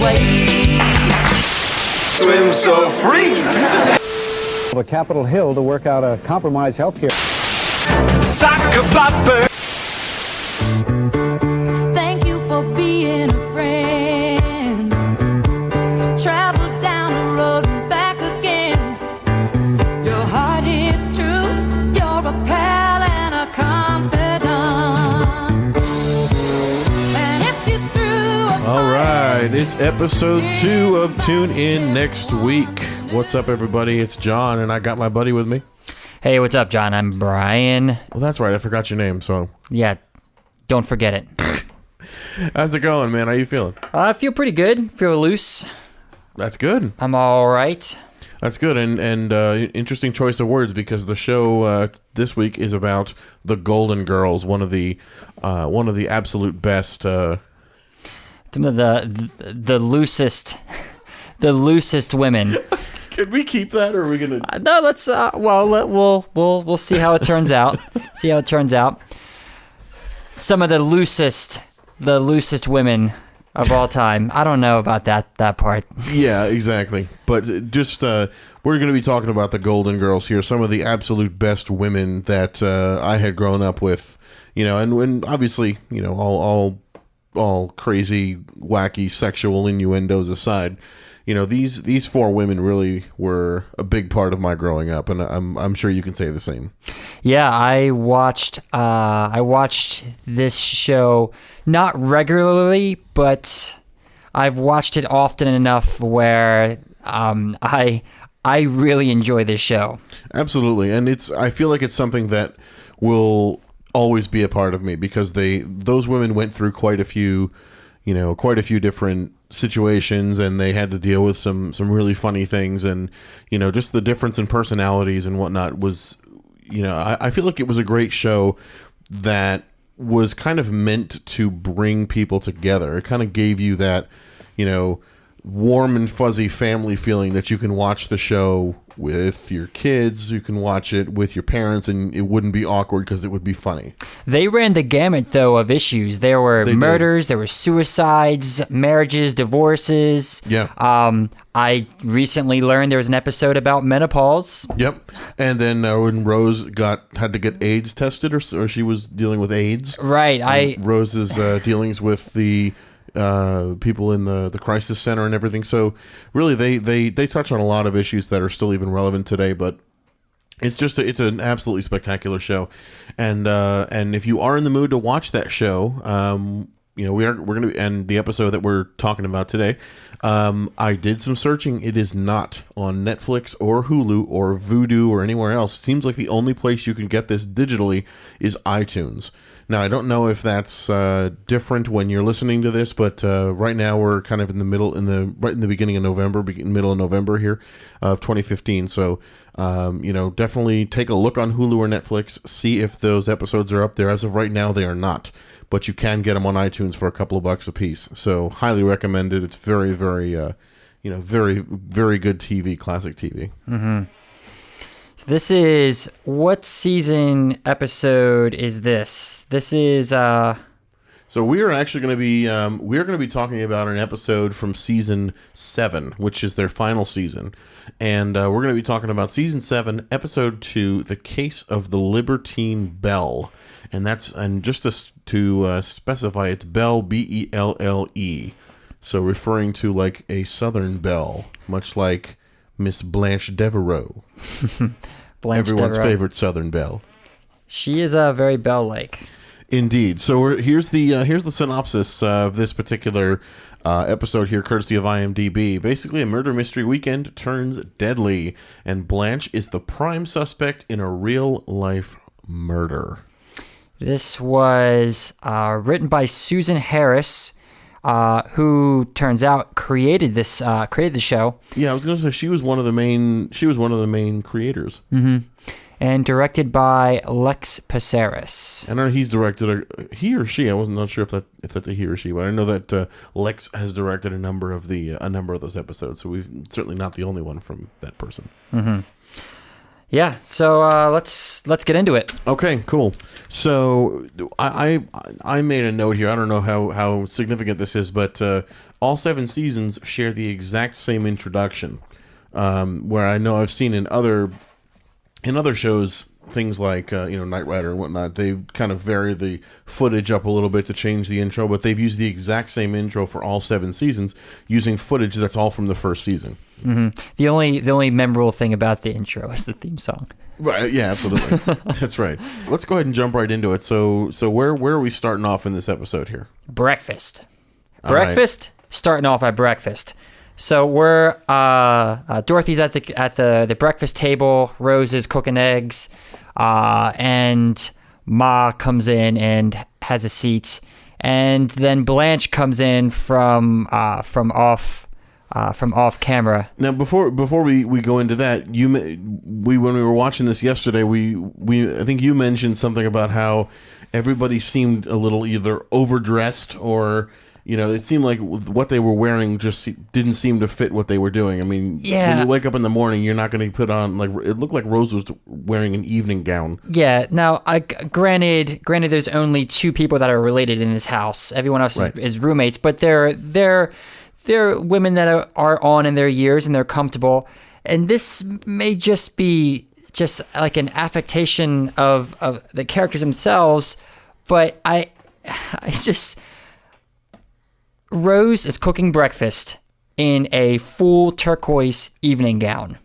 away. Swim so free. To Capitol Hill to work out a compromise health care. Soccer bopper. Thank you for being a friend. Travel down the road and back again. Your heart is true. You're a pal and a confidant. And if you threw a All right, it's episode 2 of Tune In Next Week. What's up, everybody? It's John, and I got my buddy with me. Hey, what's up, John? I'm Brian. Well, that's right. I forgot your name, so... Yeah, don't forget it. How's it going, man? How you feeling? I feel pretty good. Feel loose. That's good. I'm all right. That's good, and interesting choice of words, because the show this week is about the Golden Girls, one of the absolute best... Some of the loosest, the loosest women. Can we keep that, or are we gonna? No, let's. We'll see how it turns out. See how it turns out. Some of the loosest women of all time. I don't know about that part. Yeah, exactly. But just we're going to be talking about the Golden Girls here. Some of the absolute best women that I had grown up with. You know, and when obviously, you know, all crazy, wacky sexual innuendos aside. You know, these 4 women really were a big part of my growing up, and I'm sure you can say the same. Yeah, I watched this show not regularly, but I've watched it often enough where I really enjoy this show. Absolutely, and I feel like it's something that will always be a part of me, because those women went through quite a few different situations, and they had to deal with some really funny things, and you know, just the difference in personalities and whatnot was, you know, I feel like it was a great show that was kind of meant to bring people together. It kind of gave you that, you know, warm and fuzzy family feeling that you can watch the show with your kids, you can watch it with your parents, and it wouldn't be awkward because it would be funny. They ran the gamut, though, of issues. There were murders, there were suicides, marriages, divorces. Yeah. I recently learned there was an episode about menopause. Yep. And then when Rose had to get AIDS tested, or she was dealing with AIDS. Right. Rose's dealings with the people in the crisis center and everything. So really they touch on a lot of issues that are still even relevant today, but it's an absolutely spectacular show. And if you are in the mood to watch that show, you know, we're going to, and the episode that we're talking about today, I did some searching. It is not on Netflix or Hulu or Vudu or anywhere else. Seems like the only place you can get this digitally is iTunes. Now, I don't know if that's different when you're listening to this, but right now we're kind of in the beginning of November, middle of November here of 2015. So, you know, definitely take a look on Hulu or Netflix, see if those episodes are up there. As of right now, they are not, but you can get them on iTunes for a couple of bucks a piece. So, highly recommended. It's very, very, very, very good TV, classic TV. Mm-hmm. So this is, what season episode is this? This is So we are actually going to be talking about an episode from season 7, which is their final season, and we're going to be talking about season 7, episode 2, "The Case of the Libertine Belle," and just to specify, it's Belle, Belle, so referring to like a Southern belle, much like Miss Blanche Devereaux. Everyone's favorite Southern belle. She is very belle-like. Indeed. So here's the synopsis of this particular episode here, courtesy of IMDb. Basically, a murder mystery weekend turns deadly, and Blanche is the prime suspect in a real-life murder. This was written by Susan Harris, who turns out created the show. Yeah, I was going to say she was one of the main creators. Mm-hmm. And directed by Lex Pasaris. I know he's directed he or she. I wasn't not sure if that's a he or she, but I know that Lex has directed a number of those episodes. So we've certainly not the only one from that person. Mm-hmm. Yeah. So let's get into it. Okay, cool. So I made a note here. I don't know how significant this is, but all 7 seasons share the exact same introduction. Where I know I've seen in other shows things like Knight Rider and whatnot, they kind of vary the footage up a little bit to change the intro, but they've used the exact same intro for all 7 seasons using footage that's all from the first season. Mm-hmm. The only memorable thing about the intro is the theme song. Right? Yeah, absolutely. That's right. Let's go ahead and jump right into it. So where are we starting off in this episode here? Breakfast. Right. Starting off at breakfast. So we're Dorothy's at the breakfast table. Rose is cooking eggs, and Ma comes in and has a seat, and then Blanche comes in from off camera. Now, before we go into that, when we were watching this yesterday, I think you mentioned something about how everybody seemed a little either overdressed or. It seemed like what they were wearing just didn't seem to fit what they were doing. I mean, when you wake up in the morning, you're not going to put on, like, it looked like Rose was wearing an evening gown. Yeah. Now, granted, there's only 2 people that are related in this house. Everyone else is roommates, but they're women that are on in their years and they're comfortable. And this may just be just like an affectation of the characters themselves, but it's just. Rose is cooking breakfast in a full turquoise evening gown.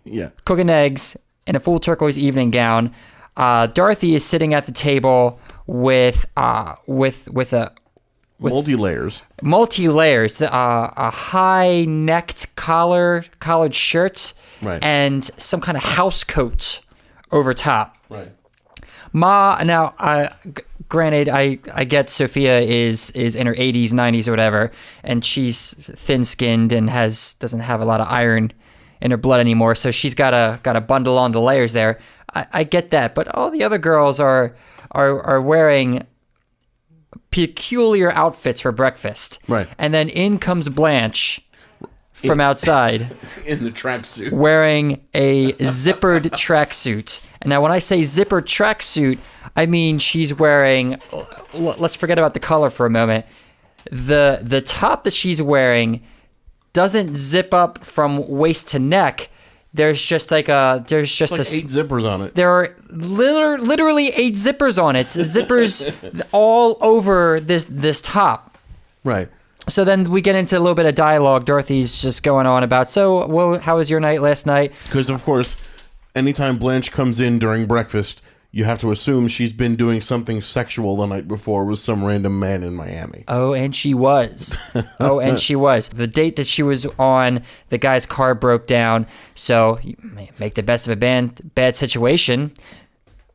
Yeah. Cooking eggs in a full turquoise evening gown. Dorothy is sitting at the table with multi-layers. A high-necked collared shirt, right, and some kind of house coat over top. Right. Ma, now, granted, I get Sophia is in her 80s, 90s, or whatever, and she's thin-skinned and doesn't have a lot of iron in her blood anymore, so she's got to bundle on the layers there. I get that, but all the other girls are wearing peculiar outfits for breakfast. Right. And then in comes Blanche from outside in the tracksuit, wearing a zippered tracksuit. And now when I say zippered tracksuit, I mean she's wearing, let's forget about the color for a moment. The top that she's wearing doesn't zip up from waist to neck. There's just like 8 zippers on it. There are literally 8 zippers on it. Zippers all over this top. Right. So then we get into a little bit of dialogue. Dorothy's just going on about, how was your night last night? Because, of course, anytime Blanche comes in during breakfast, you have to assume she's been doing something sexual the night before with some random man in Miami. Oh, and she was. The date that she was on, the guy's car broke down. So you make the best of a bad situation,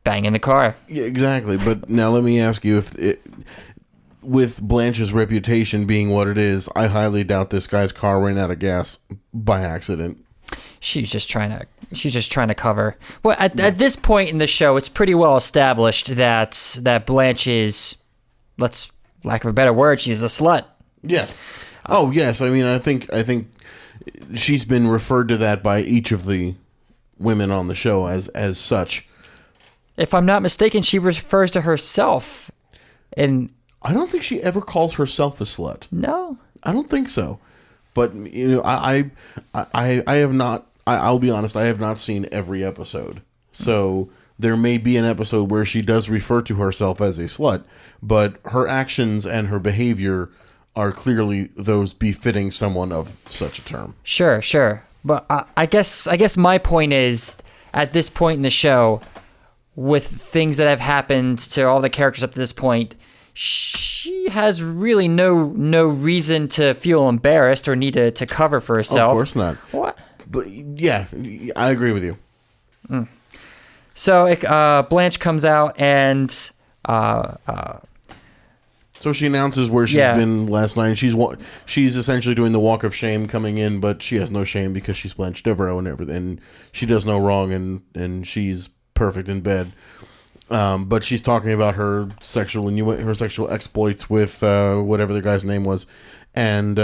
bang in the car. Yeah, exactly. But now let me ask you, with Blanche's reputation being what it is, I highly doubt this guy's car ran out of gas by accident. She's just trying to cover. Well, at this point in the show, it's pretty well established that Blanche is, lack of a better word, she's a slut. Yes. Oh, yes. I mean, I think she's been referred to that by each of the women on the show as such. If I'm not mistaken, she refers to herself in. I don't think she ever calls herself a slut. No, I don't think so. But I have not. I'll be honest. I have not seen every episode, so there may be an episode where she does refer to herself as a slut, but her actions and her behavior are clearly those befitting someone of such a term. Sure. But I guess my point is, at this point in the show, with things that have happened to all the characters up to this point, she has really no reason to feel embarrassed or need to cover for herself. Of course not. What? But yeah, I agree with you. So Blanche comes out and so she announces where she's been last night. She's essentially doing the walk of shame coming in, but she has no shame because she's Blanche Devereaux and everything. And she does no wrong, and she's perfect in bed. But she's talking about her sexual exploits with whatever the guy's name was, and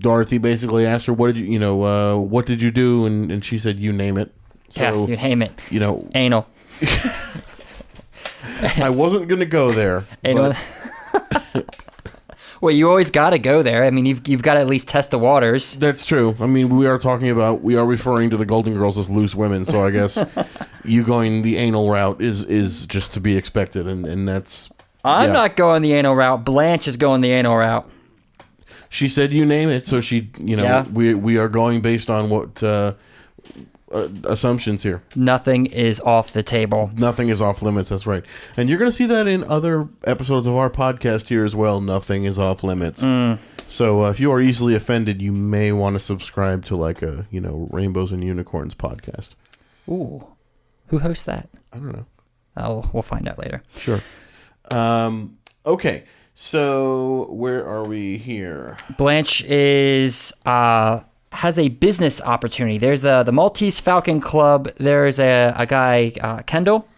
Dorothy basically asked her, "What did you do?" And she said, "You name it." So, you name it. You know, Anal. I wasn't going to go there. Anal. But Well, you always got to go there. I mean, you've got to at least test the waters. that's true. I mean, we are referring to the Golden Girls as loose women, so I guess you going the anal route is just to be expected, and that's... I'm yeah. not going the anal route. Blanche is going the anal route. She said you name it, so she, Yeah. we are going based on what assumptions here. Nothing is off the table. Nothing is off limits, that's right. And you're going to see that in other episodes of our podcast here as well. Nothing is off limits. So if you are easily offended, you may want to subscribe to like a, Rainbows and Unicorns podcast. Ooh. Who hosts that? I don't know. We'll find out later. Sure. Okay. So where are we here? Blanche has a business opportunity. There's the Maltese Falcon Club. There's a guy, Kendall,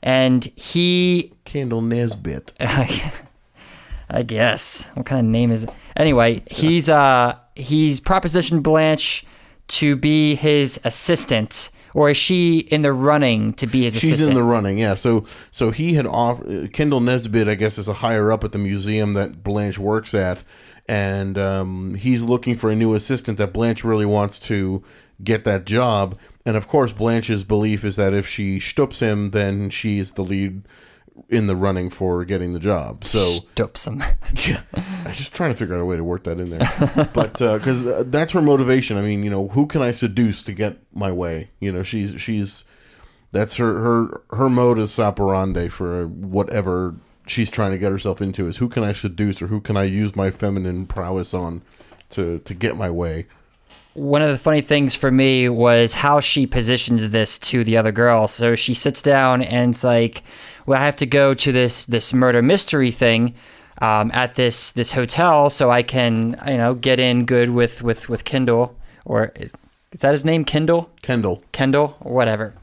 and he... Kendall Nesbitt. I guess. What kind of name is it? Anyway, he's propositioned Blanche to be his assistant, or is she in the running to be his assistant? She's in the running, yeah. So he had Kendall Nesbitt, I guess, is a higher up at the museum that Blanche works at, and he's looking for a new assistant that Blanche really wants to get that job. And of course, Blanche's belief is that if she stoops him, then she's the lead in the running for getting the job. So Stoops him. yeah, I was just trying to figure out a way to work that in there, but because that's her motivation. I mean, who can I seduce to get my way? She's that's her modus operandi for whatever she's trying to get herself into is who can I seduce or who can I use my feminine prowess on to get my way. One of the funny things for me was how she positions this to the other girl. So she sits down and it's like, well, I have to go to this murder mystery thing at this hotel so I can, get in good with Kendall. Or is that his name, Kendall? Kendall, or whatever.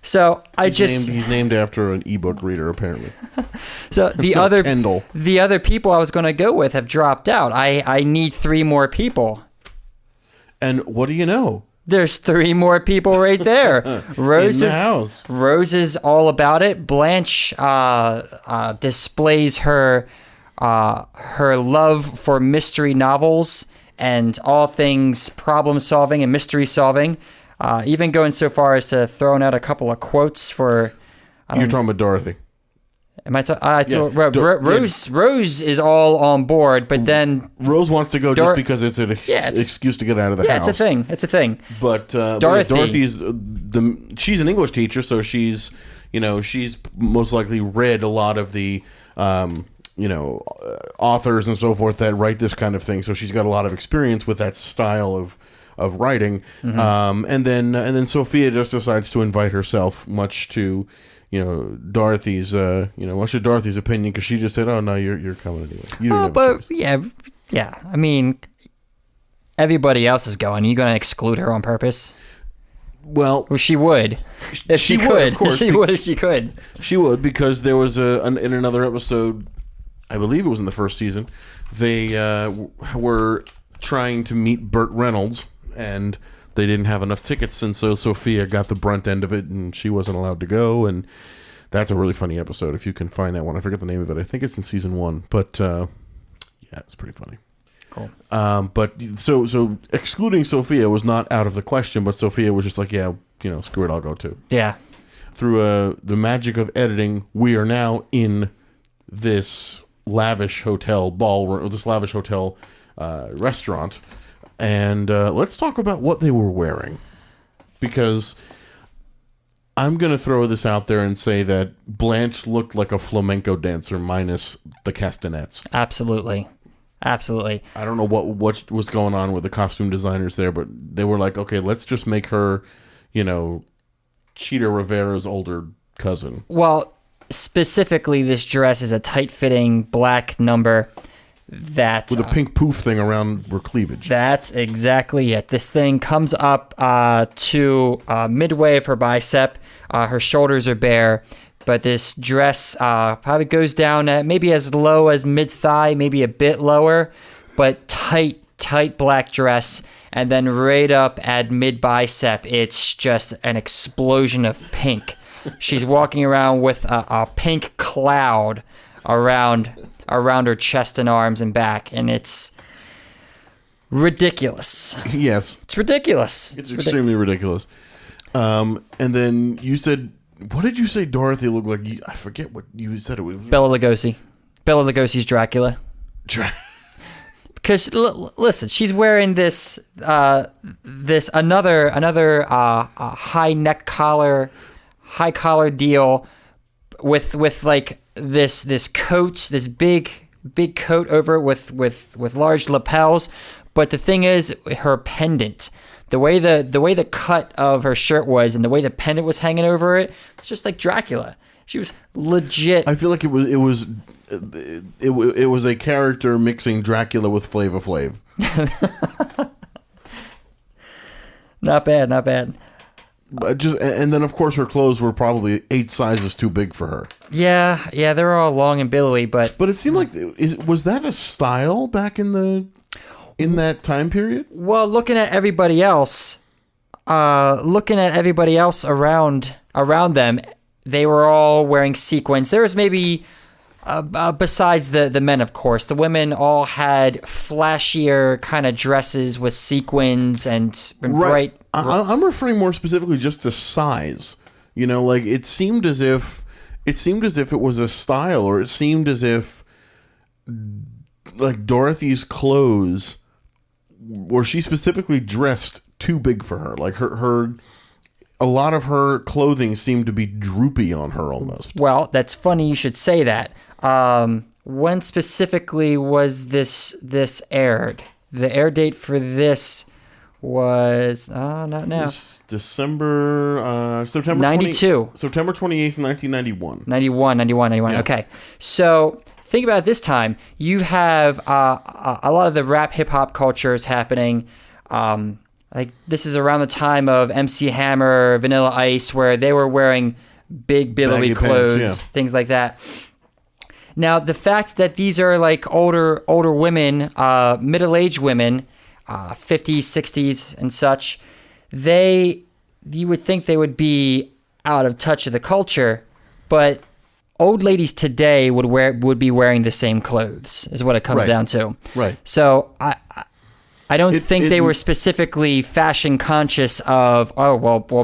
So he's named after an ebook reader, apparently. So the other Kendall. The other people I was going to go with have dropped out. I need 3 more people. And what do you know? There's 3 more people right there. Rose in the house. Rose is all about it. Blanche displays her love for mystery novels and all things problem solving and mystery solving. Even going so far as to throwing out a couple of quotes for. You're talking about Dorothy. Am I? Rose is all on board, but then Rose wants to go just because it's an excuse to get out of the house. Yeah, it's a thing. But Dorothy's she's an English teacher, so she's most likely read a lot of the authors and so forth that write this kind of thing. So she's got a lot of experience with that style of writing. Mm-hmm. And then Sophia just decides to invite herself, much to Dorothy's opinion, because she just said, "Oh no, you're coming anyway." You didn't have a choice. yeah. I mean, everybody else is going. Are you going to exclude her on purpose? Well, she would if she could. Of course, she would if she could. She would, because there was in another episode, I believe it was in the first season, they were trying to meet Burt Reynolds, and they didn't have enough tickets, and so Sophia got the brunt end of it, and she wasn't allowed to go. And that's a really funny episode if you can find that one. I forget the name of it. I think it's in season 1, but it's pretty funny. Cool. But so excluding Sophia was not out of the question, but Sophia was just like, screw it, I'll go too. Yeah. Through the magic of editing, we are now in this lavish hotel ballroom, this lavish hotel restaurant. And let's talk about what they were wearing, because I'm going to throw this out there and say that Blanche looked like a flamenco dancer minus the castanets. Absolutely. I don't know what was going on with the costume designers there, but they were like, okay, let's just make her, Cheetah Rivera's older cousin. Well, specifically, this dress is a tight-fitting black number. With a pink poof thing around her cleavage. That's exactly it. This thing comes up to midway of her bicep. Her shoulders are bare, but this dress probably goes down at maybe as low as mid-thigh, maybe a bit lower, but tight black dress. and then right up at mid bicep, it's just an explosion of pink. She's walking around with a pink cloud around her chest and arms and back, and it's ridiculous. Yes. It's ridiculous. It's extremely ridiculous. And then you said, what did you say Dorothy looked like? I forget what you said it was. Bela Lugosi. Bela Lugosi's Dracula. Because listen, she's wearing this another high neck collar, high collar deal with like this coat, this big coat over it with large lapels. But the thing is, her pendant, the way the cut of her shirt was, and the way the pendant was hanging over it, it's just like Dracula. She was legit. I feel like it was a character mixing Dracula with Flava Flav. Not bad. But and then of course her clothes were probably 8 sizes too big for her. Yeah, they're all long and billowy, but it seemed like was that a style back in that time period? Well, looking at everybody else around them, they were all wearing sequins. There was maybe, besides the men, of course, the women all had flashier kind of dresses with sequins and bright. I'm referring more specifically just to size. You know, like it seemed as if it was a style, or it seemed as if like Dorothy's clothes, or she specifically dressed too big for her. Like a lot of her clothing seemed to be droopy on her almost. Well, that's funny you should say that. When specifically was this aired? The air date for this was not now. September 92. September 28th, 1991. 91. Yeah. Okay. So think about it this time. You have a lot of the rap hip hop cultures happening. Like this is around the time of MC Hammer, Vanilla Ice, where they were wearing big billowy clothes, pants, yeah. Things like that. Now the fact that these are like older women, middle-aged women, 50s, 60s, and such, you would think they would be out of touch of the culture, but old ladies today would be wearing the same clothes, is what it comes down to. Right. So I don't think they were specifically fashion conscious of,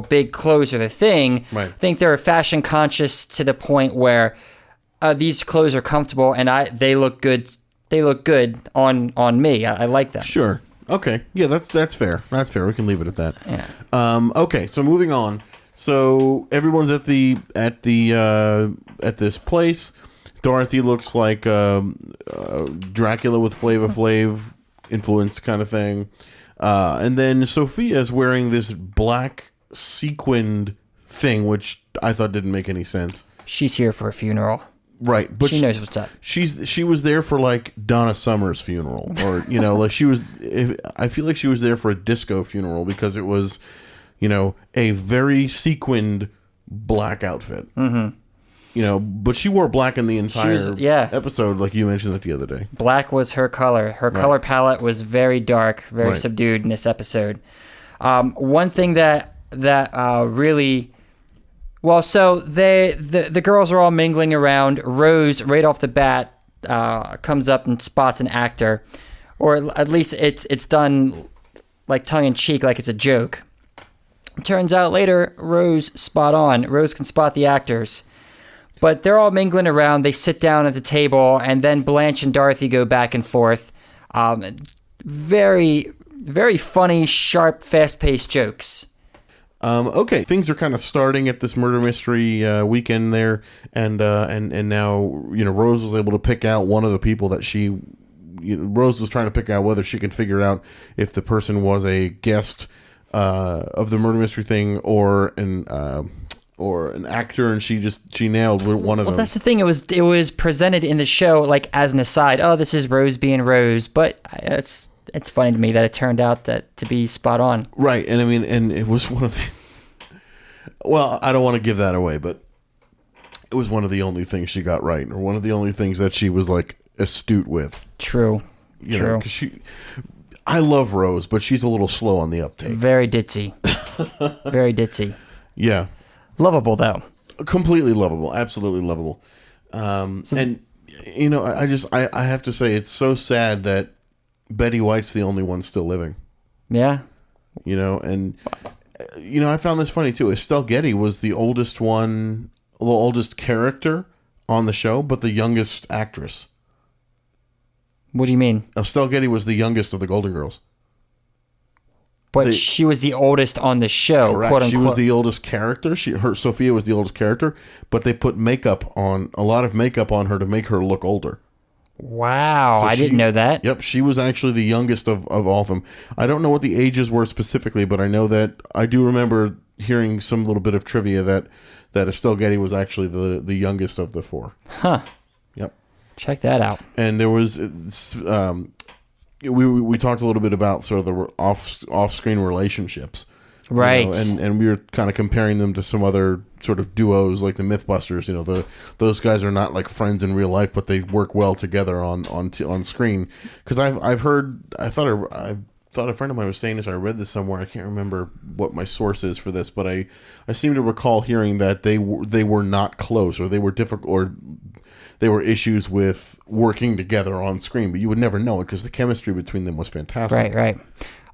big clothes are the thing. Right. I think they were fashion conscious to the point where these clothes are comfortable and they look good. They look good on me. I like them. Sure. Okay. Yeah, that's fair. That's fair. We can leave it at that. Yeah. Okay. So moving on. So everyone's at this place. Dorothy looks like Dracula with Flava Flav influence kind of thing. And then Sophia's wearing this black sequined thing, which I thought didn't make any sense. She's here for a funeral. Right, but she knows what's up. She was there for like Donna Summer's funeral, or like she was. I feel like she was there for a disco funeral because it was, a very sequined black outfit. Mm-hmm. But she wore black in the entire episode, like you mentioned that the other day. Black was her color. Her color palette was very dark, very subdued in this episode. One thing that really. Well, so the girls are all mingling around. Rose, right off the bat, comes up and spots an actor, or at least it's done like tongue in cheek, like it's a joke. Turns out later, Rose spot on. Rose can spot the actors, but they're all mingling around. They sit down at the table, and then Blanche and Dorothy go back and forth. Very, very funny, sharp, fast-paced jokes. Okay, things are kind of starting at this murder mystery weekend there, and now Rose was able to pick out one of the people that Rose was trying to pick out whether she can figure out if the person was a guest of the murder mystery thing or an actor, and she nailed one of them. Well, that's the thing. It was presented in the show like as an aside. Oh, this is Rose being Rose, but it's funny to me that it turned out to be spot on. Right, and I mean, and it was one of the. Well, I don't want to give that away, but it was one of the only things she got right, or one of the only things that she was like astute with. True. True. Because I love Rose, but she's a little slow on the uptake. Very ditzy. Very ditzy. Yeah. Lovable, though. Completely lovable. Absolutely lovable. And, you know, I have to say, it's so sad that Betty White's the only one still living. Yeah. You know, and, you know, I found this funny, too. Estelle Getty was the oldest character on the show, but the youngest actress. What do you mean? Estelle Getty was the youngest of the Golden Girls. But she was the oldest on the show, correct. quote unquote. She was the oldest character. Sophia was the oldest character, but they put a lot of makeup on her to make her look older. Wow, I didn't know that. Yep, she was actually the youngest of all of them. I don't know what the ages were specifically, but I know that I do remember hearing some little bit of trivia that Estelle Getty was actually the youngest of the four. Huh. Yep. Check that out. And there was we talked a little bit about sort of the off-screen relationships. Right. You know, and we were kind of comparing them to some other sort of duos like the Mythbusters. You know, those guys are not like friends in real life, but they work well together on screen. Because I thought a friend of mine was saying this. I read this somewhere. I can't remember what my source is for this, but I seem to recall hearing that they were not close, or they were difficult, or there were issues with working together on screen. But you would never know it because the chemistry between them was fantastic. Right.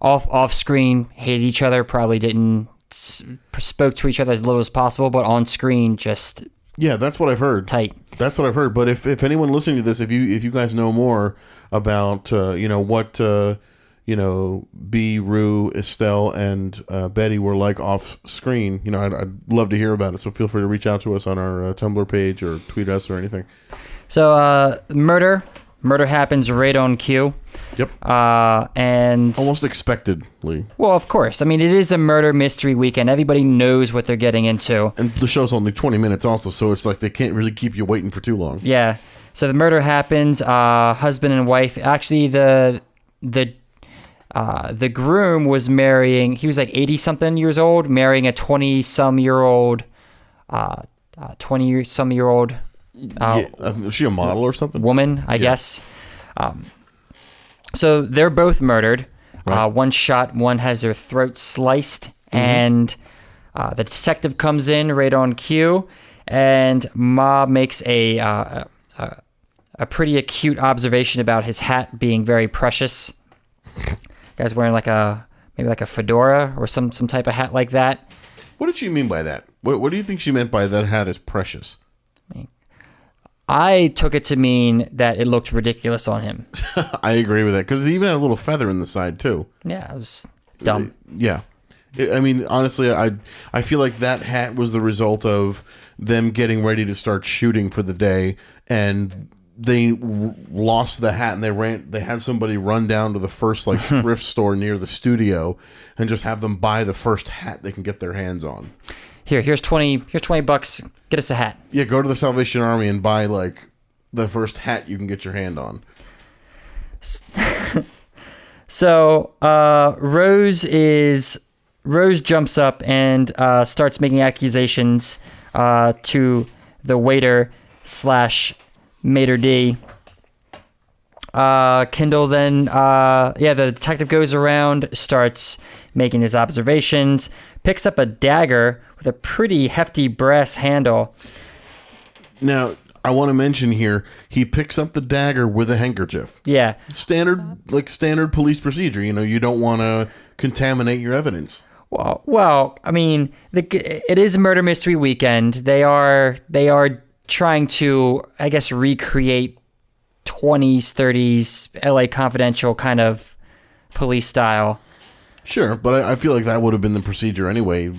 Off screen, hated each other, probably didn't spoke to each other as little as possible, but on screen, just that's what I've heard. Tight. That's what I've heard. But if anyone listening to this, if you guys know more about what B, Rue, Estelle, and Betty were like off screen, you know, I'd love to hear about it. So feel free to reach out to us on our Tumblr page or tweet us or anything. So murder happens right on cue. Yep. And almost expectedly. Well, of course. I mean, it is a murder mystery weekend. Everybody knows what they're getting into. And the show's only 20 minutes also, so it's like they can't really keep you waiting for too long. Yeah. So the murder happens. Husband and wife. Actually, the groom was marrying. He was like 80-something years old, marrying a 20-some-year-old. 20-some-year-old. Is she a model or something? Woman, I guess. So they're both murdered. Right. One shot, one has their throat sliced, and the detective comes in right on cue, and Ma makes a pretty acute observation about his hat being very precious. Guy's wearing maybe like a fedora or some type of hat like that. What did she mean by that? What do you think she meant by that hat is precious? I took it to mean that it looked ridiculous on him. I agree with that, because it even had a little feather in the side too. Yeah, it was dumb. Yeah. I mean, honestly, I feel like that hat was the result of them getting ready to start shooting for the day, and they lost the hat, and they had somebody run down to the first thrift store near the studio and just have them buy the first hat they can get their hands on. Here's $20. Get us a hat. Yeah, go to the Salvation Army and buy the first hat you can get your hand on. So Rose jumps up and starts making accusations to the waiter / maitre d'. Kendall then, the detective goes around, starts making his observations, picks up a dagger with a pretty hefty brass handle. Now, I want to mention here, he picks up the dagger with a handkerchief. Yeah. Standard police procedure. You know, you don't want to contaminate your evidence. Well, I mean, it is a murder mystery weekend. They are trying to, I guess, recreate 20s, 30s LA Confidential kind of police style. Sure, but I feel like that would have been the procedure anyway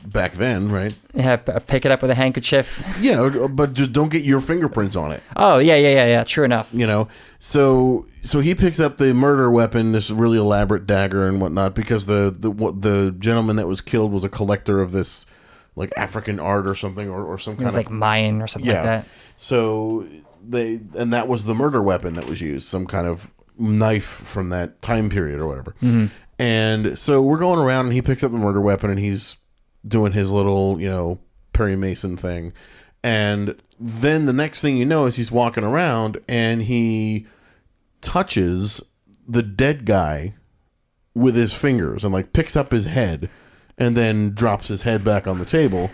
back then, right? Yeah, pick it up with a handkerchief. Yeah, but just don't get your fingerprints on it. Oh, yeah, true enough. You know, so he picks up the murder weapon, this really elaborate dagger and whatnot, because the gentleman that was killed was a collector of this like African art or something, or some kind of like Mayan or something like that. So that was the murder weapon that was used, some kind of knife from that time period or whatever. Mm-hmm. And so we're going around, and he picks up the murder weapon, and he's doing his little, Perry Mason thing. And then the next thing you know is he's walking around, and he touches the dead guy with his fingers and like picks up his head and then drops his head back on the table.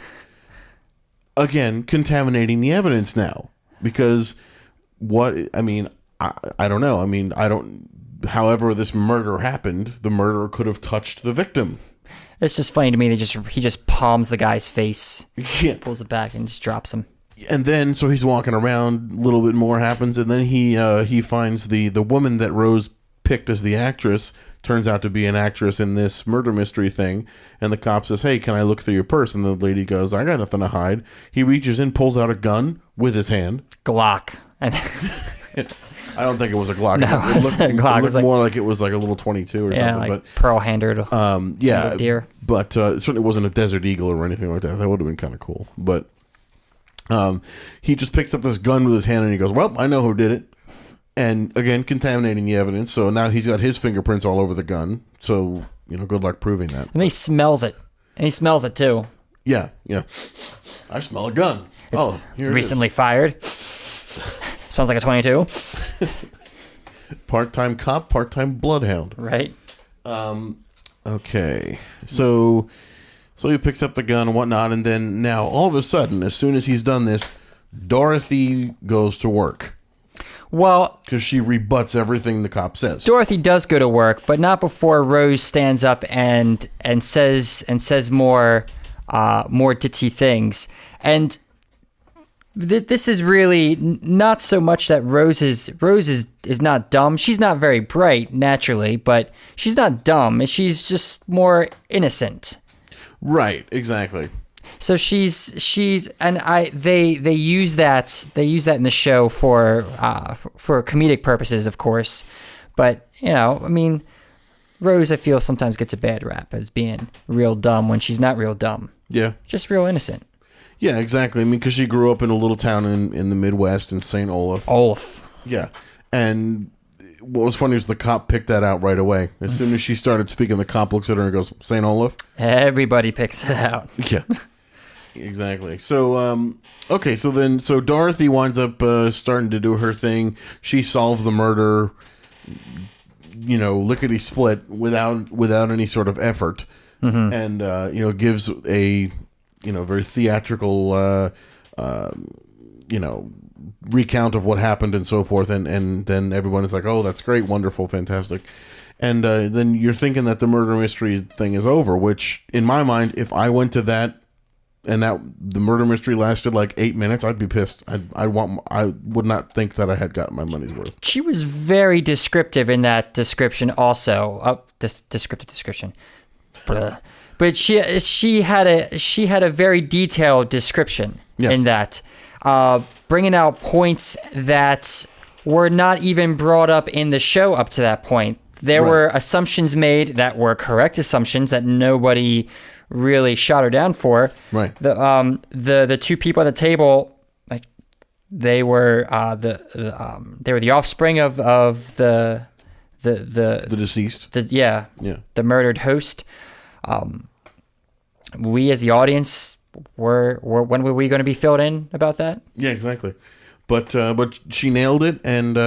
Again, contaminating the evidence now. Because I don't know. I mean, however this murder happened, the murderer could have touched the victim. It's just funny to me. He just palms the guy's face, Yeah. pulls it back, and just drops him. And then, so he's walking around, a little bit more happens, and then he finds the woman that Rose picked as the actress, turns out to be an actress in this murder mystery thing, and the cop says, "Hey, can I look through your purse?" And the lady goes, "I got nothing to hide." He reaches in, pulls out a gun with his hand. Glock. And I don't think it was a Glock. No, it looked, a Glock. It it was looked more like it was like a little 22 or yeah, something. like But pearl handled. yeah, deer. But it certainly wasn't a Desert Eagle or anything like that. That would have been kind of cool. But he just picks up this gun with his hand and he goes, "Well, I know who did it." And again, contaminating the evidence. So now he's got his fingerprints all over the gun. So, good luck proving that. And he smells it. And he smells it too. Yeah. I smell a gun. It's here recently fired. Smells like a 22. Part-time cop, part-time bloodhound. Right. Okay. So he picks up the gun and whatnot, and then now all of a sudden, as soon as he's done this, Dorothy goes to work. Well, Because she rebuts everything the cop says. Dorothy does go to work, but not before Rose stands up and says more ditzy things. And this is really not so much that Rose is not dumb. She's not very bright naturally, but she's not dumb. She's just more innocent. Right, exactly. So she's and they use that in the show for comedic purposes, of course. But Rose, I feel, sometimes gets a bad rap as being real dumb when she's not real dumb. Yeah. Just real innocent. Yeah, exactly. I mean, because she grew up in a little town in the Midwest in St. Olaf. Yeah. And what was funny was the cop picked that out right away. As soon as she started speaking, the cop looks at her and goes, "St. Olaf?" Everybody picks it out. Yeah. Exactly. So, so Dorothy winds up starting to do her thing. She solves the murder, lickety split without any sort of effort, and gives a very theatrical recount of what happened and so forth, and then everyone is like, "Oh, that's great, wonderful, fantastic." And then you're thinking that the murder mystery thing is over, which in my mind, if I went to that and that the murder mystery lasted like 8 minutes, I'd be pissed. I would not think that I had gotten my money's worth. She was very descriptive in that description also. Descriptive description. Blah. But she had a very detailed description in that, bringing out points that were not even brought up in the show up to that point. There were assumptions made that were correct assumptions that nobody really shot her down for. Right. The two people at the table, like they were the offspring of the deceased. The murdered host. We as the audience when were we going to be filled in about that? Yeah, exactly. But she nailed it, and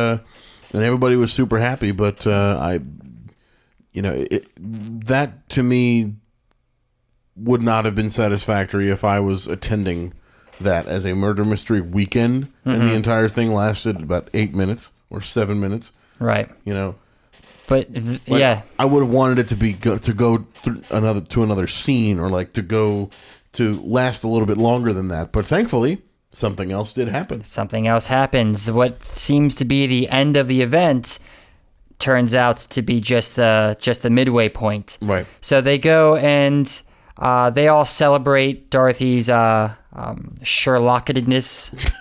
everybody was super happy. But that to me would not have been satisfactory if I was attending that as a murder mystery weekend, and the entire thing lasted about 8 minutes or 7 minutes. Right. But I would have wanted it to go through another scene, or like to last a little bit longer than that. But thankfully, something else did happen. Something else happens. What seems to be the end of the event turns out to be just the midway point. Right. So they go and they all celebrate Dorothy's Sherlockedness.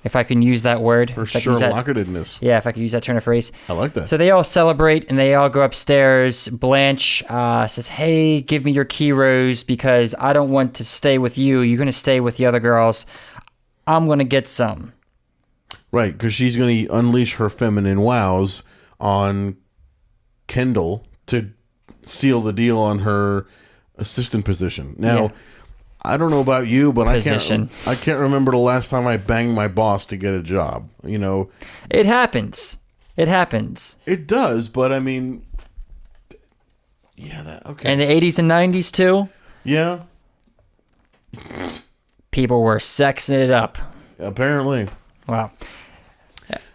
If I can use that word. Her Sherlockedness. Yeah, if I could use that turn of phrase. I like that. So they all celebrate and they all go upstairs. Blanche says, "Hey, give me your key, Rose, because I don't want to stay with you. You're going to stay with the other girls. I'm going to get some." Right, because she's going to unleash her feminine wows on Kendall to seal the deal on her assistant position. Now, I don't know about you, but I can't remember the last time I banged my boss to get a job. It happens. It happens. It does, but I mean, yeah, okay. In the 80s and 90s too, Yeah, people were sexing it up. apparently. Wow.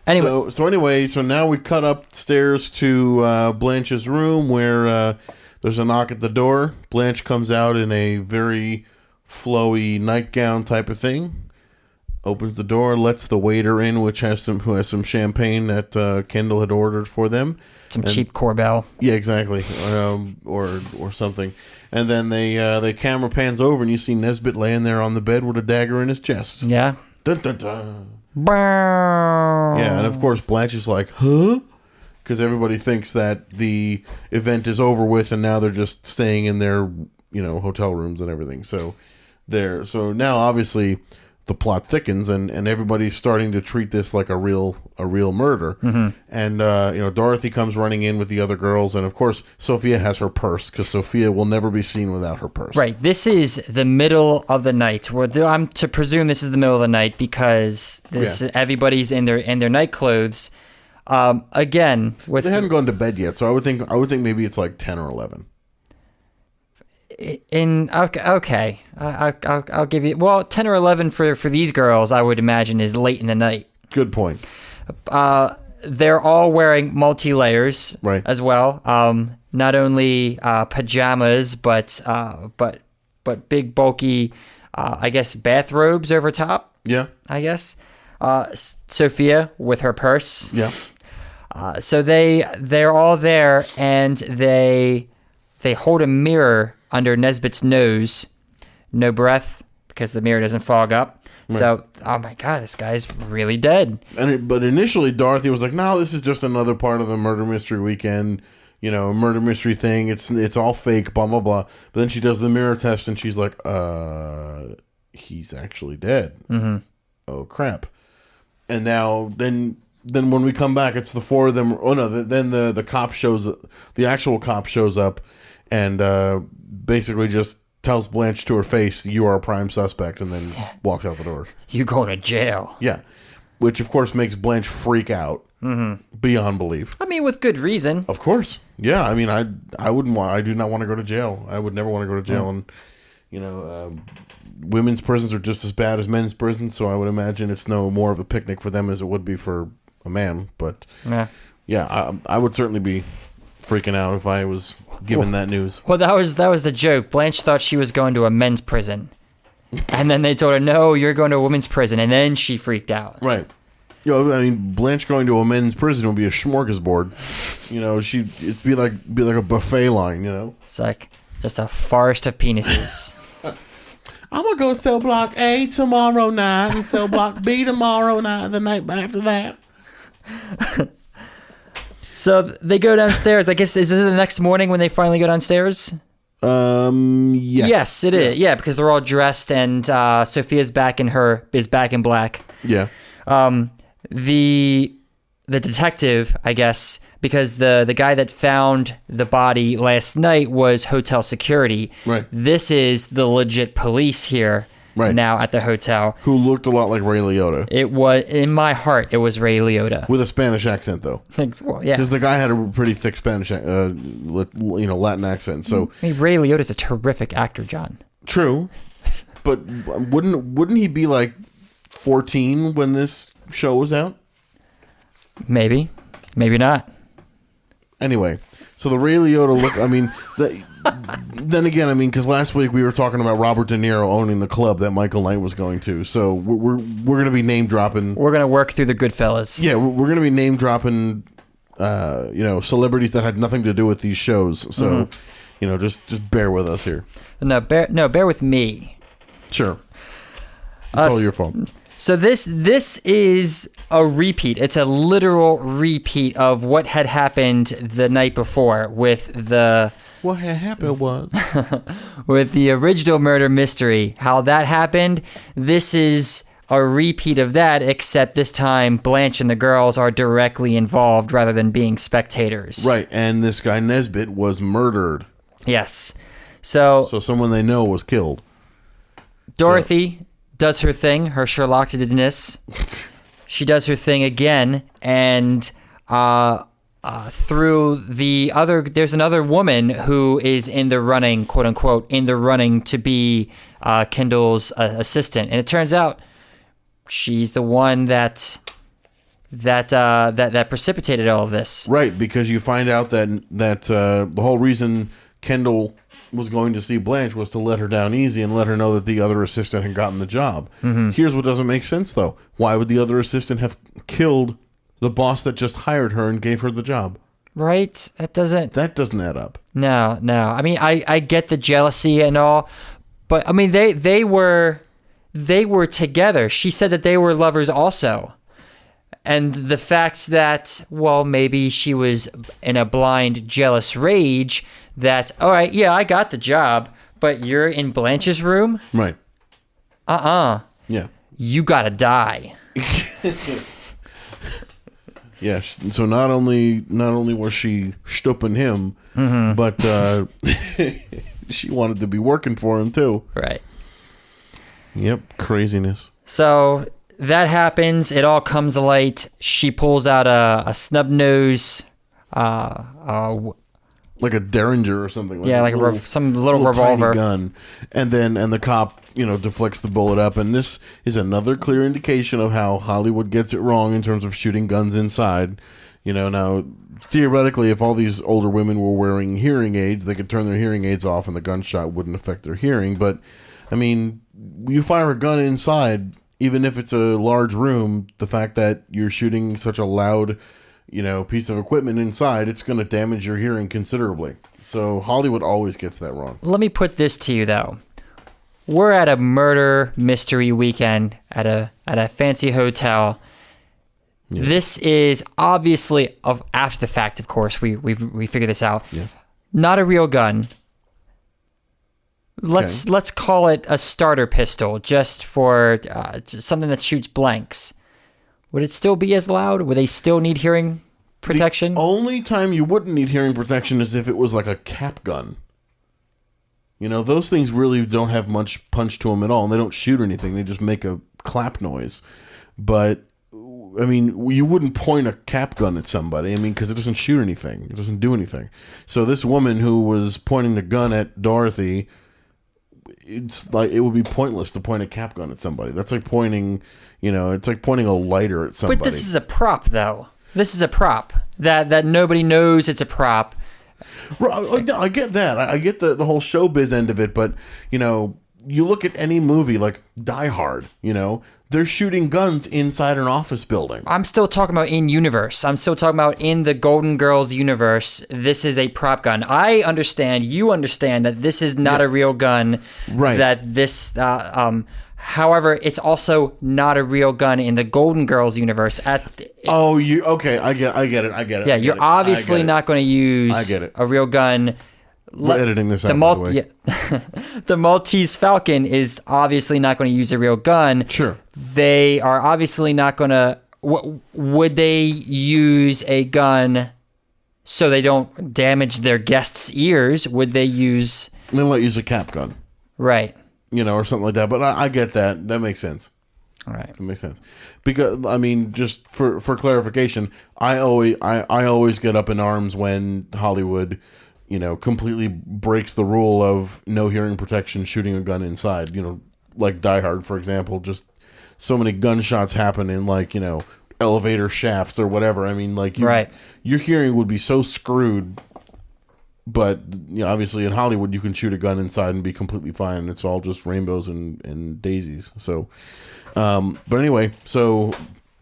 Anyway, So now we cut upstairs to Blanche's room where there's a knock at the door. Blanche comes out in a very flowy nightgown type of thing. Opens the door, lets the waiter in, who has some champagne that Kendall had ordered for them. some cheap Corbel. Yeah, exactly, or something. And then they camera pans over, and you see Nesbitt laying there on the bed with a dagger in his chest. Yeah. Dun, dun, dun. Yeah, Yeah, and of course Blanche is like, huh? Because everybody thinks that the event is over with, and now they're just staying in their hotel rooms and everything. So now obviously the plot thickens, and everybody's starting to treat this like a real murder. Mm-hmm. And Dorothy comes running in with the other girls, and of course Sophia has her purse, because Sophia will never be seen without her purse. Right. This is the middle of the night. I'm to presume this is the middle of the night because everybody's in their night clothes. Again, they hadn't gone to bed yet, so I would think maybe it's like 10 or 11. Okay, I'll give you 10 or 11 for these girls. I would imagine is late in the night. Good point. They're all wearing multi-layers, right, as well. Not only pajamas, but big bulky, I guess, bathrobes over top. Yeah, I guess. Sophia with her purse. Yeah. So they're all there, and they hold a mirror under Nesbitt's nose. No breath, because the mirror doesn't fog up. Right. So, oh my God, this guy's really dead. But initially, Dorothy was like, "No, this is just another part of the murder mystery weekend. Murder mystery thing. It's all fake. Blah blah blah." But then she does the mirror test, and she's like, he's actually dead." Mm-hmm. Oh crap! And now then when we come back, it's the four of them. Oh no! Then the cop the actual cop shows up, and basically just tells Blanche to her face, "You are a prime suspect," and then walks out the door. You go to jail. Yeah, which of course makes Blanche freak out beyond belief. I mean, with good reason. Of course, yeah. I mean, I wouldn't want. I do not want to go to jail. I would never want to go to jail, and women's prisons are just as bad as men's prisons, so I would imagine it's no more of a picnic for them as it would be for a man. But I would certainly be freaking out if I was given that news. Well, that was the joke. Blanche thought she was going to a men's prison, and then they told her, "No, you're going to a women's prison," and then she freaked out. Right. I mean, Blanche going to a men's prison would be a smorgasbord. It'd be like a buffet line. It's like just a forest of penises. I'm gonna go cell block A tomorrow night and cell block B tomorrow night, the night after that. So they go downstairs. I guess, is it the next morning when they finally go downstairs? Yes. Yes, it is. Yeah, because they're all dressed, and Sophia's back in black. Yeah. The detective, I guess, because the guy that found the body last night was hotel security. Right. This is the legit police here. Right. Now at the hotel. Who looked a lot like Ray Liotta. It was, in my heart, it was Ray Liotta. With a Spanish accent, though. Well, yeah. Because the guy had a pretty thick Spanish, Latin accent. So I mean, Ray Liotta's a terrific actor, John. True. But wouldn't he be like 14 when this show was out? Maybe. Maybe not. Anyway, so the Ray Liotta look, I mean... Then again, I mean, because last week we were talking about Robert De Niro owning the club that Michael Knight was going to, so we're going to be name dropping. We're going to work through the Goodfellas. Yeah, we're going to be name dropping, celebrities that had nothing to do with these shows. So, just bear with us here. No, bear with me. Sure, it's all your fault. So this is a repeat. It's a literal repeat of what had happened the night before with the. What had happened was with the original murder mystery, how that happened. This is a repeat of that, except this time Blanche and the girls are directly involved rather than being spectators. Right, and this guy Nesbitt was murdered. Yes. So someone they know was killed. Dorothy does her thing, her Sherlockness. She does her thing again, and through the other. There's another woman who is in the running, quote unquote, in the running to be Kendall's assistant, and it turns out she's the one that precipitated all of this. Right, because you find out that the whole reason Kendall was going to see Blanche was to let her down easy and let her know that the other assistant had gotten the job. Mm-hmm. Here's what doesn't make sense, though. Why would the other assistant have killed the boss that just hired her and gave her the job? Right? That doesn't add up. No. I mean, I get the jealousy and all, but I mean, they were together. She said that they were lovers also. And the fact that, well, maybe she was in a blind, jealous rage that, all right, yeah, I got the job, but you're in Blanche's room? Right. Yeah. You gotta die. Yeah, so not only was she stooping him, but she wanted to be working for him too. Right. Yep, craziness. So that happens. It all comes to light. She pulls out a snub nose, like a Derringer or something. Yeah, like some little revolver gun, and the cop, deflects the bullet up. And this is another clear indication of how Hollywood gets it wrong in terms of shooting guns inside. Now theoretically, if all these older women were wearing hearing aids, they could turn their hearing aids off, and the gunshot wouldn't affect their hearing. But I mean, you fire a gun inside, even if it's a large room, the fact that you're shooting such a loud, piece of equipment inside, it's going to damage your hearing considerably. So Hollywood always gets that wrong. Let me put this to you, though. We're at a murder mystery weekend at a fancy hotel. Yeah. This is obviously, after the fact, of course, we figured this out. Yes. Not a real gun. Let's call it a starter pistol, just for something that shoots blanks. Would it still be as loud? Would they still need hearing protection? The only time you wouldn't need hearing protection is if it was like a cap gun. Those things really don't have much punch to them at all, and they don't shoot anything. They just make a clap noise. But, I mean, you wouldn't point a cap gun at somebody, because it doesn't shoot anything. It doesn't do anything. So this woman who was pointing the gun at Dorothy, it's like it would be pointless to point a cap gun at somebody. That's like pointing, it's like pointing a lighter at somebody. But this is a prop, though. This is a prop that nobody knows it's a prop. I get that. I get the whole showbiz end of it, but you look at any movie like Die Hard. They're shooting guns inside an office building. I'm still talking about in universe. I'm still talking about in the Golden Girls universe. This is a prop gun. I understand. You understand that this is not a real gun. Right. That this. However, it's also not a real gun in the Golden Girls universe. Okay? I get it. Yeah, you're obviously not going to use a real gun. We're editing this out, by the way. Yeah. The Maltese Falcon is obviously not going to use a real gun. Sure. They are obviously not going to... Would they use a gun so they don't damage their guests' ears? Would they use... They might use a cap gun. Right. Or something like that. But I get that. That makes sense. All right. That makes sense. Because, just for clarification, I always get up in arms when Hollywood... completely breaks the rule of no hearing protection, shooting a gun inside. Like Die Hard, for example, just so many gunshots happen in elevator shafts or whatever. Your hearing would be so screwed. But obviously in Hollywood, you can shoot a gun inside and be completely fine. It's all just rainbows and daisies. So, but anyway, so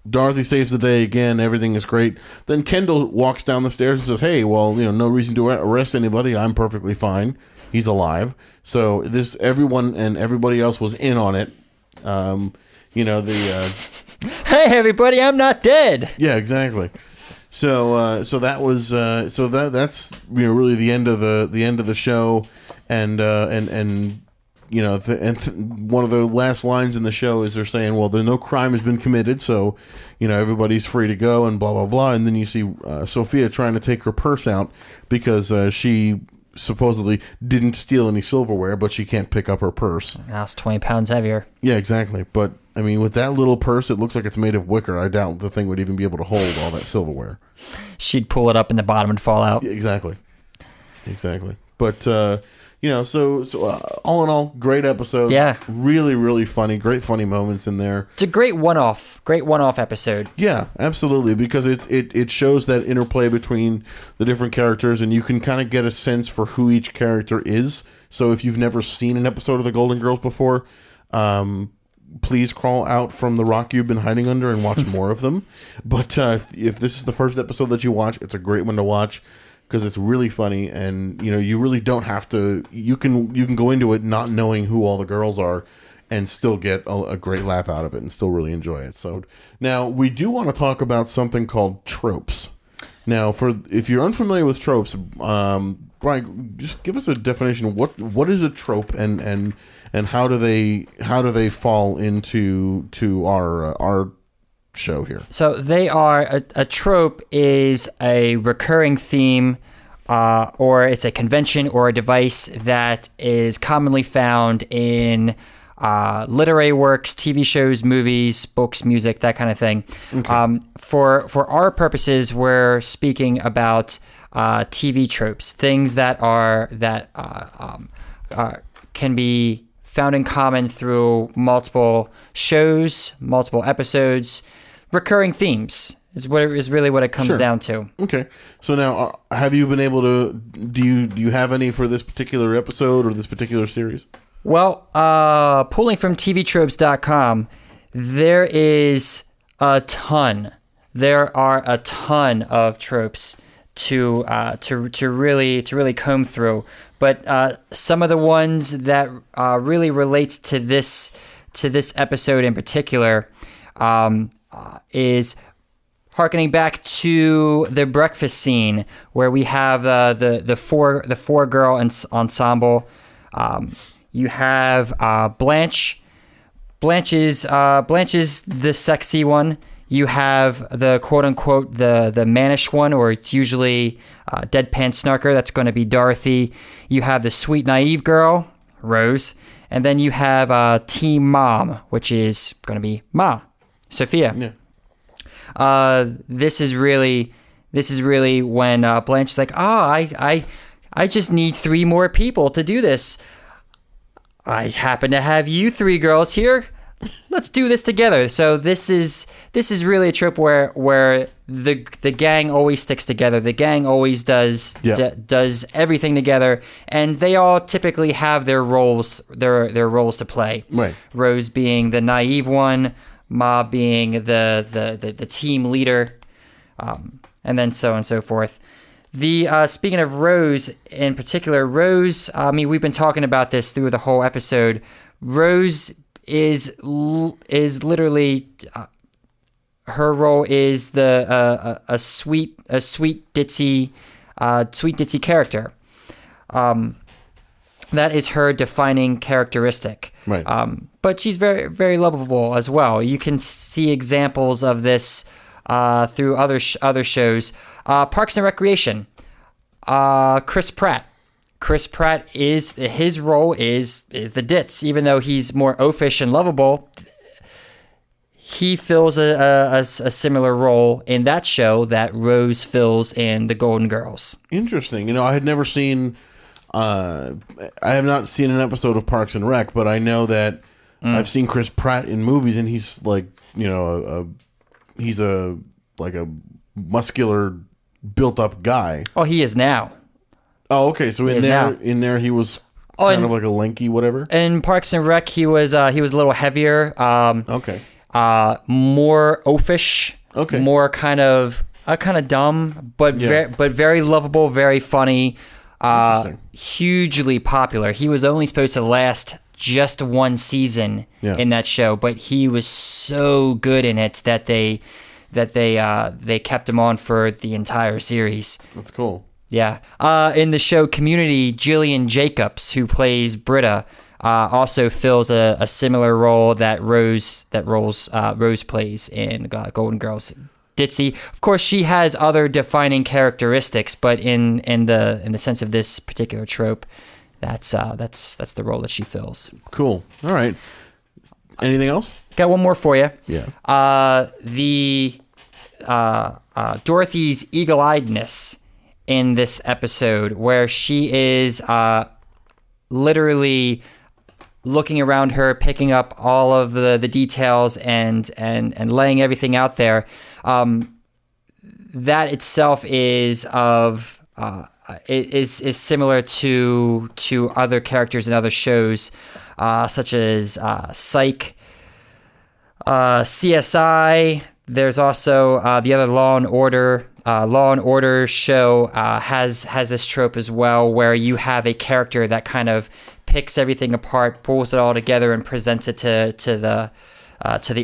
Dorothy saves the day again. Everything is great. Then Kendall walks down the stairs and says, hey, well, no reason to arrest anybody. I'm perfectly fine. He's alive. So everyone and everybody else was in on it. Hey, everybody, I'm not dead. Yeah, exactly. So that was that's really the end of the show, and one of the last lines in the show is they're saying, well, no crime has been committed, so everybody's free to go and blah blah blah, and then you see Sophia trying to take her purse out because she supposedly didn't steal any silverware, but she can't pick up her purse. Now it's 20 pounds heavier. Yeah, exactly. But I mean, with that little purse, it looks like it's made of wicker. I doubt the thing would even be able to hold all that silverware. She'd pull it up in the bottom and fall out. Yeah, exactly. But so all in all, great episode. Yeah. Really, really funny. Great funny moments in there. It's a great one-off episode. Yeah, absolutely, because it shows that interplay between the different characters, and you can kind of get a sense for who each character is. So if you've never seen an episode of the Golden Girls before, please crawl out from the rock you've been hiding under and watch more of them. But if this is the first episode that you watch, it's a great one to watch because it's really funny, and you really don't have to. You can go into it not knowing who all the girls are, and still get a great laugh out of it, and still really enjoy it. So now we do want to talk about something called tropes. Now, if you're unfamiliar with tropes, Brian, just give us a definition. What is a trope, and how do they fall into our show here? So they are a trope is a recurring theme, or it's a convention or a device that is commonly found in literary works, TV shows, movies, books, music, that kind of thing. Okay. For our purposes, we're speaking about TV tropes, things that can be found in common through multiple shows, multiple episodes. Recurring themes is really what it comes down to. Okay. So now, have you been able to? Do you have any for this particular episode or this particular series? Well, pulling from tvtropes.com, there is a ton. There are a ton of tropes to really comb through. But some of the ones that really relates to this episode in particular is harkening back to the breakfast scene where we have the four girl ensemble. You have Blanche. Blanche is the sexy one. You have the quote unquote the mannish one, or it's usually deadpan snarker. That's going to be Dorothy. You have the sweet naive girl, Rose, and then you have Team Mom, which is going to be Ma, Sophia. Yeah. This is really when Blanche is like, I just need 3 more people to do this. I happen to have you 3 girls here. Let's do this together. So this is really a trope where the gang always sticks together. The gang always does everything together, and they all typically have their roles to play. Right. Rose being the naive one, Ma being the team leader, and then so on and so forth. Speaking of Rose in particular, I mean, we've been talking about this through the whole episode. Rose is literally her role is a sweet ditzy character. That is her defining characteristic. Right. But she's very, very lovable as well. You can see examples of this through other shows. Parks and Recreation. Chris Pratt. Chris Pratt his role is the ditz. Even though he's more oafish and lovable, he fills a similar role in that show that Rose fills in the Golden Girls. Interesting. I had never seen. I have not seen an episode of Parks and Rec, but I know that I've seen Chris Pratt in movies, and he's like, he's a muscular, built-up guy. Oh, he is now. Oh, okay. So in there, he was kind of like a lanky whatever. In Parks and Rec, he was a little heavier. Okay. More oafish. Okay. More kind of dumb, but very lovable, very funny. Hugely popular. He was only supposed to last just 1 season in that show, but he was so good in it that they kept him on for the entire series. That's cool. Yeah. In the show Community, Jillian Jacobs, who plays Britta, also fills a similar role that Rose plays in Golden Girls. ditzy. Of course, she has other defining characteristics, but in the sense of this particular trope, that's the role that she fills. Cool. All right. Anything else? Got one more for you. Yeah. Dorothy's eagle-eyedness in this episode, where she is literally looking around her, picking up all of the details and laying everything out there. That itself is is similar to other characters in other shows, such as Psych, CSI. There's also the other Law and Order. Law and Order show has this trope as well, where you have a character that kind of picks everything apart, pulls it all together, and presents it to the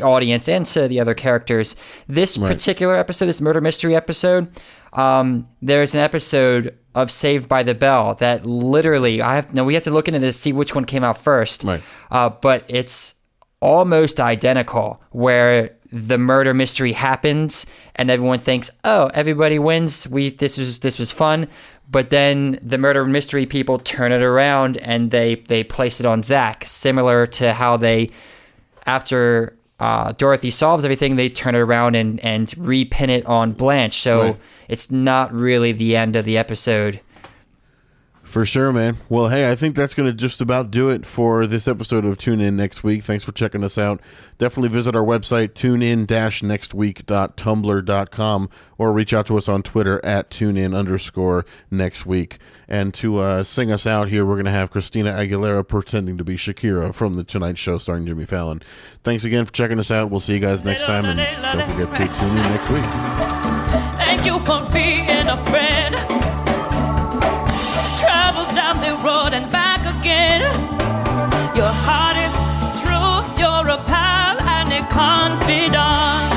audience and to the other characters. This particular episode, this murder mystery episode, there's an episode of Saved by the Bell that literally we have to look into this to see which one came out first. Right. But it's almost identical, where the murder mystery happens and everyone thinks, oh, everybody wins. This was fun. But then the murder mystery people turn it around and they place it on Zach, similar to how they, after Dorothy solves everything, they turn it around and repin it on Blanche. So it's not really the end of the episode. For sure, man. Well, hey, I think that's going to just about do it for this episode of Tune In Next Week. Thanks for checking us out. Definitely visit our website, tunein-nextweek.tumblr.com, or reach out to us on Twitter at tunein_nextweek. And to sing us out here, we're going to have Christina Aguilera pretending to be Shakira from The Tonight Show starring Jimmy Fallon. Thanks again for checking us out. We'll see you guys next time, and don't forget to tune in next week. Thank you for being a friend. Travel down the road and back again. Your heart is true, you're a pal and a confidant.